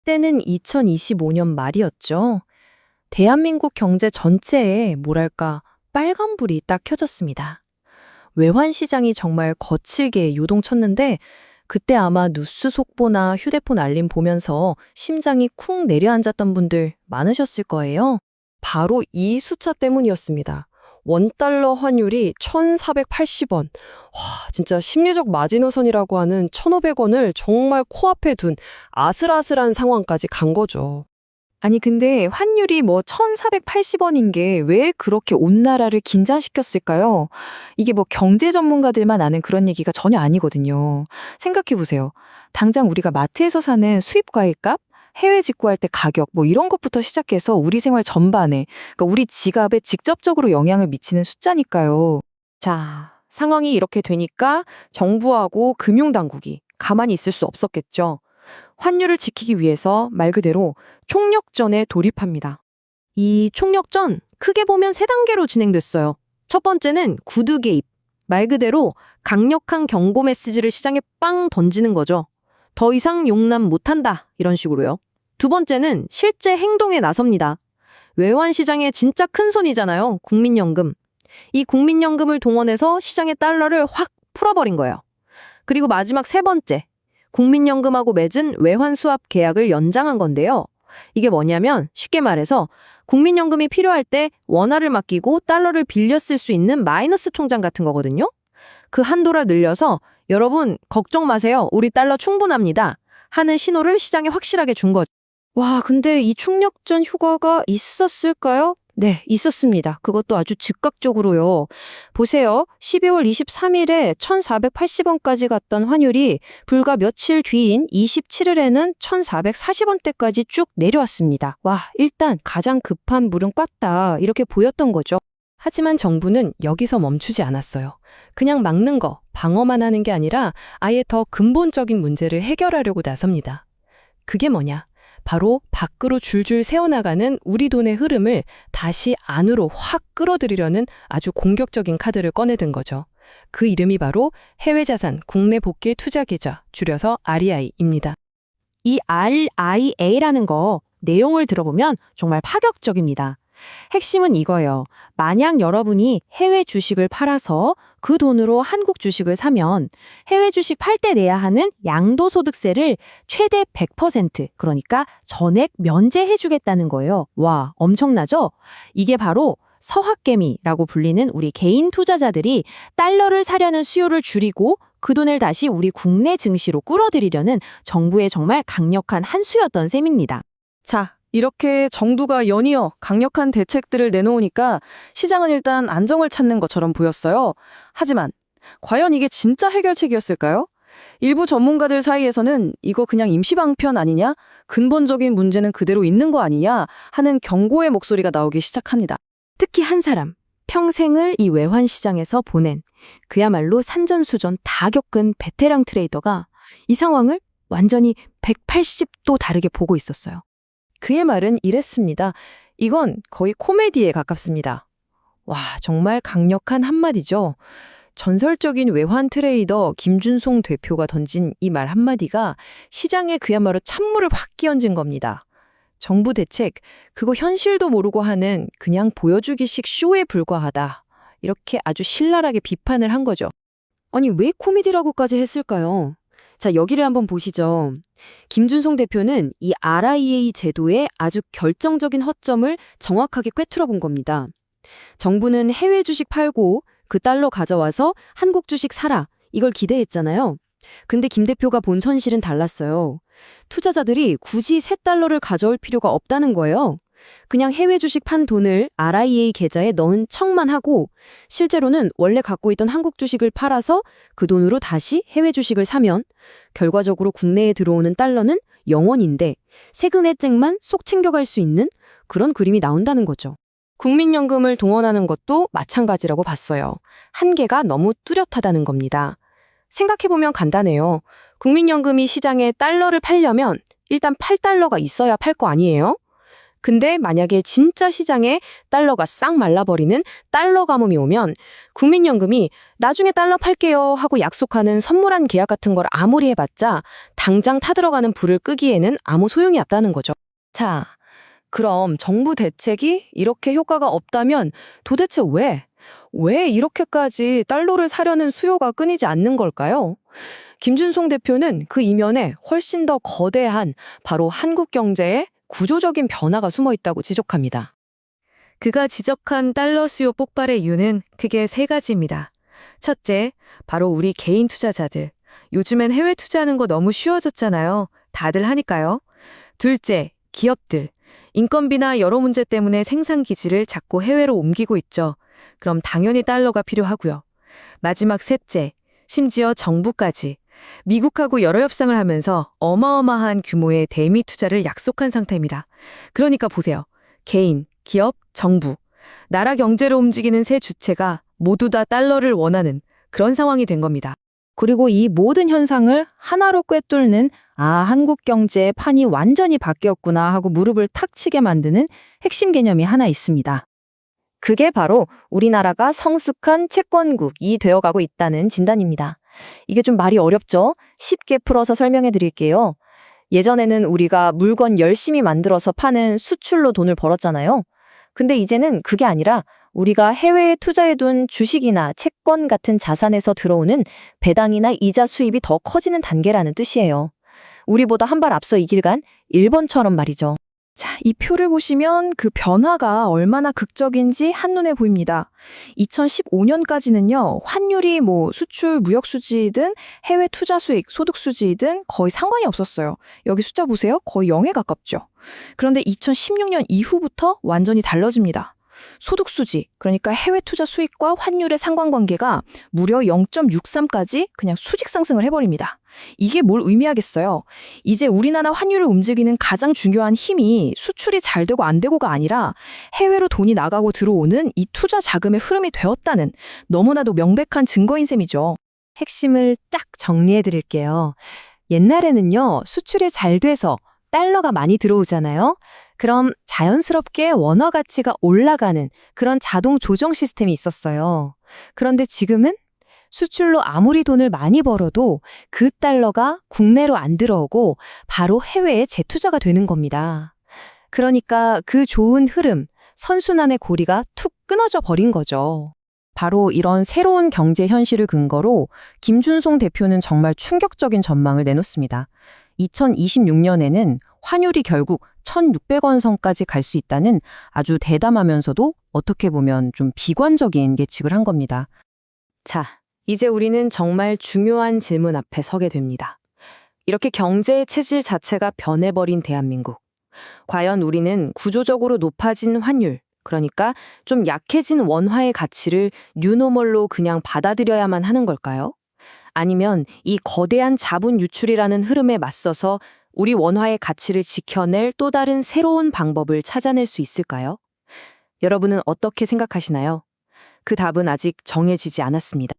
때는 2025년 말이었죠. 대한민국 경제 전체에 뭐랄까 빨간불이 딱 켜졌습니다. 외환 시장이 정말 거칠게 요동쳤는데 그때 아마 뉴스 속보나 휴대폰 알림 보면서 심장이 쿵 내려앉았던 분들 많으셨을 거예요. 바로 이 숫자 때문이었습니다. 원달러 환율이 1,480원. 와, 진짜 심리적 마지노선이라고 하는 1,500원을 정말 코앞에 둔 아슬아슬한 상황까지 간 거죠. 아니, 근데 환율이 뭐 1,480원인 게 왜 그렇게 온 나라를 긴장시켰을까요? 이게 뭐 경제 전문가들만 아는 그런 얘기가 전혀 아니거든요. 생각해 보세요. 당장 우리가 마트에서 사는 수입 과일값, 해외 직구할 때 가격, 뭐 이런 것부터 시작해서 우리 생활 전반에, 그러니까 우리 지갑에 직접적으로 영향을 미치는 숫자니까요. 자, 상황이 이렇게 되니까 정부하고 금융당국이 가만히 있을 수 없었겠죠. 환율을 지키기 위해서 말 그대로 총력전에 돌입합니다. 이 총력전 크게 보면 세 단계로 진행됐어요. 첫 번째는 구두 개입. 말 그대로 강력한 경고 메시지를 시장에 빵 던지는 거죠. 더 이상 용납 못한다. 이런 식으로요. 두 번째는 실제 행동에 나섭니다. 외환 시장의 진짜 큰 손이잖아요. 국민연금. 이 국민연금을 동원해서 시장의 달러를 확 풀어버린 거예요. 그리고 마지막 세 번째. 국민연금하고 맺은 외환 수합 계약을 연장한 건데요. 이게 뭐냐면 쉽게 말해서 국민연금이 필요할 때 원화를 맡기고 달러를 빌려 쓸 수 있는 마이너스 통장 같은 거거든요. 그 한도를 늘려서 여러분 걱정 마세요. 우리 달러 충분합니다. 하는 신호를 시장에 확실하게 준 거죠. 와, 근데 이 총력전 효과가 있었을까요? 네, 있었습니다. 그것도 아주 즉각적으로요. 보세요. 12월 23일에 1,480원까지 갔던 환율이 불과 며칠 뒤인 27일에는 1,440원대까지 쭉 내려왔습니다. 와, 일단 가장 급한 물은 껐다. 이렇게 보였던 거죠. 하지만 정부는 여기서 멈추지 않았어요. 그냥 막는 거, 방어만 하는 게 아니라 아예 더 근본적인 문제를 해결하려고 나섭니다. 그게 뭐냐? 바로 밖으로 줄줄 새어나가는 우리 돈의 흐름을 다시 안으로 확 끌어들이려는 아주 공격적인 카드를 꺼내든 거죠. 그 이름이 바로 해외자산 국내 복귀 투자 계좌, 줄여서 REI입니다. 이 RIA라는 거 내용을 들어보면 정말 파격적입니다. 핵심은 이거예요. 만약 여러분이 해외 주식을 팔아서 그 돈으로 한국 주식을 사면 해외 주식 팔 때 내야 하는 양도소득세를 최대 100%, 그러니까 전액 면제해주겠다는 거예요. 와, 엄청나죠? 이게 바로 서학개미라고 불리는 우리 개인 투자자들이 달러를 사려는 수요를 줄이고 그 돈을 다시 우리 국내 증시로 끌어들이려는 정부의 정말 강력한 한 수였던 셈입니다. 자, 이렇게 정부가 연이어 강력한 대책들을 내놓으니까 시장은 일단 안정을 찾는 것처럼 보였어요. 하지만 과연 이게 진짜 해결책이었을까요? 일부 전문가들 사이에서는 이거 그냥 임시방편 아니냐? 근본적인 문제는 그대로 있는 거 아니냐? 하는 경고의 목소리가 나오기 시작합니다. 특히 한 사람, 평생을 이 외환 시장에서 보낸 그야말로 산전수전 다 겪은 베테랑 트레이더가 이 상황을 완전히 180도 다르게 보고 있었어요. 그의 말은 이랬습니다. 이건 거의 코미디에 가깝습니다. 와, 정말 강력한 한마디죠. 전설적인 외환 트레이더 김준송 대표가 던진 이 말 한마디가 시장에 그야말로 찬물을 확 끼얹은 겁니다. 정부 대책, 그거 현실도 모르고 하는 그냥 보여주기식 쇼에 불과하다. 이렇게 아주 신랄하게 비판을 한 거죠. 아니, 왜 코미디라고까지 했을까요? 자, 여기를 한번 보시죠. 김준송 대표는 이 RIA 제도의 아주 결정적인 허점을 정확하게 꿰뚫어 본 겁니다. 정부는 해외 주식 팔고 그 달러 가져와서 한국 주식 사라, 이걸 기대했잖아요. 근데 김 대표가 본 현실은 달랐어요. 투자자들이 굳이 새 달러를 가져올 필요가 없다는 거예요. 그냥 해외 주식 판 돈을 RIA 계좌에 넣은 척만 하고 실제로는 원래 갖고 있던 한국 주식을 팔아서 그 돈으로 다시 해외 주식을 사면 결과적으로 국내에 들어오는 달러는 0원인데 세금 혜택만 쏙 챙겨갈 수 있는 그런 그림이 나온다는 거죠. 국민연금을 동원하는 것도 마찬가지라고 봤어요. 한계가 너무 뚜렷하다는 겁니다. 생각해보면 간단해요. 국민연금이 시장에 달러를 팔려면 일단 8달러가 있어야 팔 거 아니에요? 근데 만약에 진짜 시장에 달러가 싹 말라버리는 달러 가뭄이 오면 국민연금이 나중에 달러 팔게요 하고 약속하는 선물한 계약 같은 걸 아무리 해봤자 당장 타들어가는 불을 끄기에는 아무 소용이 없다는 거죠. 자, 그럼 정부 대책이 이렇게 효과가 없다면 도대체 왜 이렇게까지 달러를 사려는 수요가 끊이지 않는 걸까요? 김준송 대표는 그 이면에 훨씬 더 거대한 바로 한국 경제의 구조적인 변화가 숨어 있다고 지적합니다. 그가 지적한 달러 수요 폭발의 이유는 크게 세 가지입니다. 첫째, 바로 우리 개인 투자자들. 요즘엔 해외 투자하는 거 너무 쉬워졌잖아요. 다들 하니까요. 둘째, 기업들. 인건비나 여러 문제 때문에 생산 기지를 자꾸 해외로 옮기고 있죠. 그럼 당연히 달러가 필요하고요. 마지막 셋째, 심지어 정부까지. 미국하고 여러 협상을 하면서 어마어마한 규모의 대미 투자를 약속한 상태입니다. 그러니까 보세요. 개인, 기업, 정부. 나라 경제를 움직이는 세 주체가 모두 다 달러를 원하는 그런 상황이 된 겁니다. 그리고 이 모든 현상을 하나로 꿰뚫는 한국 경제의 판이 완전히 바뀌었구나 하고 무릎을 탁 치게 만드는 핵심 개념이 하나 있습니다. 그게 바로 우리나라가 성숙한 채권국이 되어가고 있다는 진단입니다. 이게 좀 말이 어렵죠? 쉽게 풀어서 설명해 드릴게요. 예전에는 우리가 물건 열심히 만들어서 파는 수출로 돈을 벌었잖아요. 근데 이제는 그게 아니라 우리가 해외에 투자해둔 주식이나 채권 같은 자산에서 들어오는 배당이나 이자 수입이 더 커지는 단계라는 뜻이에요. 우리보다 한 발 앞서 이 길 간 일본처럼 말이죠. 자, 이 표를 보시면 그 변화가 얼마나 극적인지 한눈에 보입니다. 2015년까지는요, 환율이 수출 무역 수지이든 해외 투자 수익, 소득 수지이든 거의 상관이 없었어요. 여기 숫자 보세요. 거의 0에 가깝죠. 그런데 2016년 이후부터 완전히 달라집니다. 소득 수지, 그러니까 해외 투자 수익과 환율의 상관관계가 무려 0.63까지 그냥 수직 상승을 해버립니다. 이게 뭘 의미하겠어요? 이제 우리나라 환율을 움직이는 가장 중요한 힘이 수출이 잘 되고 안 되고가 아니라 해외로 돈이 나가고 들어오는 이 투자 자금의 흐름이 되었다는 너무나도 명백한 증거인 셈이죠. 핵심을 쫙 정리해 드릴게요. 옛날에는요, 수출이 잘 돼서 달러가 많이 들어오잖아요. 그럼 자연스럽게 원화 가치가 올라가는 그런 자동 조정 시스템이 있었어요. 그런데 지금은 수출로 아무리 돈을 많이 벌어도 그 달러가 국내로 안 들어오고 바로 해외에 재투자가 되는 겁니다. 그러니까 그 좋은 흐름, 선순환의 고리가 툭 끊어져 버린 거죠. 바로 이런 새로운 경제 현실을 근거로 김준송 대표는 정말 충격적인 전망을 내놓습니다. 2026년에는 환율이 결국 1,600원 선까지 갈 수 있다는 아주 대담하면서도 어떻게 보면 좀 비관적인 예측을 한 겁니다. 자, 이제 우리는 정말 중요한 질문 앞에 서게 됩니다. 이렇게 경제의 체질 자체가 변해버린 대한민국. 과연 우리는 구조적으로 높아진 환율, 그러니까 좀 약해진 원화의 가치를 뉴노멀로 그냥 받아들여야만 하는 걸까요? 아니면 이 거대한 자본 유출이라는 흐름에 맞서서 우리 원화의 가치를 지켜낼 또 다른 새로운 방법을 찾아낼 수 있을까요? 여러분은 어떻게 생각하시나요? 그 답은 아직 정해지지 않았습니다.